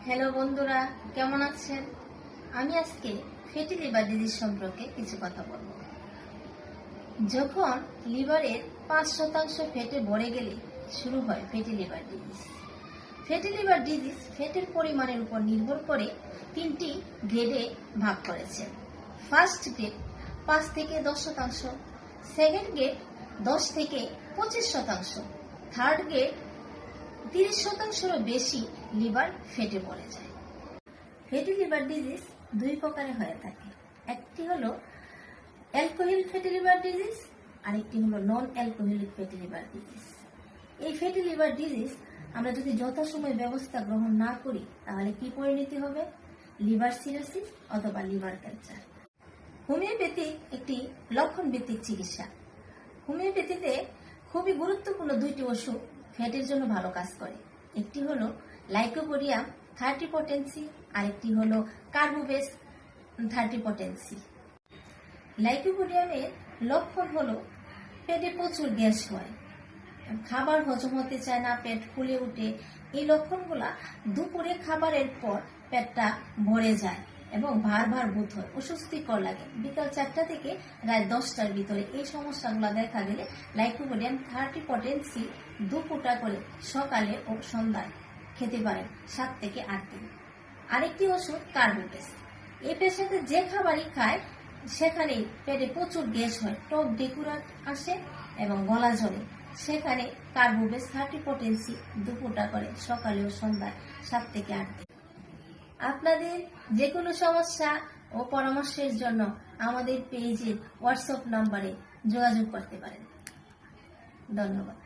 Hello বন্ধুরা, কেমন আছেন? আমি আজকে ফ্যাটি লিভার ডিজিজ সম্পর্কে কিছু কথা বলবো। যখন লিভারের 5% ফ্যাটে ভরে গেলে শুরু হয় fatty liver disease. Fatty liver disease ফ্যাটের পরিমাণের উপর নির্ভর করে 3টি গ্রেডে ভাগ করেছে। ফার্স্ট গ্রেড 5 থেকে 10%, সেকেন্ড গ্রেড 10 থেকে 25%, থার্ড গ্রেড 30%-এরও বেশি লিভার ফেটে পড়ে যায়। ফ্যাটি লিভার ডিজিজ দুই প্রকারে হয়ে থাকে। একটি হলো অ্যালকোহলিক ফ্যাটি লিভার ডিজিজ, আরেকটি হলো non alcoholic fatty liver disease. এই ফ্যাটি লিভার ডিজিজ আমরা যদি যথাসময়ে ব্যবস্থা গ্রহণ না করি তাহলে কি পরিণতি হবে? লিভার সিরোসিস অথবা লিভার ক্যান্সার। হোমিওপ্যাথি একটি লক্ষণ ভিত্তিক চিকিৎসা। হোমিওপ্যাথিতে খুবই গুরুত্বপূর্ণ দুইটি ওষুধ ফ্যাটের জন্য ভালো কাজ করে। একটি হলো লাইকোপোডিয়াম 30 পটেন্সি, আরেকটি হলো কার্বোবেস 30 পটেন্সি। লাইকোপোডিয়ামের লক্ষণ হলো পেটে প্রচুর গ্যাস হয়, খাবার হজম হতে চায় না, পেট ফুলে ওঠে। এই লক্ষণগুলা দুপুরে খাবারের পর পেটটা ভরে যায় এবং ভার বোধ হয়, অস্বস্তিকর লাগে। বিকাল 4টা থেকে রাত 10টার ভিতরে এই সমস্যাগুলো দেখা গেলে লাইকোপোডিয়াম 30 পটেন্সি 2 ফুটা করে সকালে ও সন্ধ্যায় খেতে পারেন 7 থেকে 8 দিন। আরেকটি ওষুধ কার্বোবেস। এই পেশেন্টে যে খাবারই খায় সেখানেই পেটে প্রচুর গ্যাস হয়, টক ডেকুরাট আসে এবং গলা জ্বলে। সেখানে কার্বোবেস 30 পটেন্সি 2 ফুটা করে সকালে ও সন্ধ্যায় 7 থেকে 8 দিন। আপনাদের যে কোনো সমস্যা ও পরামর্শের জন্য আমাদের পেজের হোয়াটসঅ্যাপ নম্বরে যোগাযোগ করতে পারেন। ধন্যবাদ।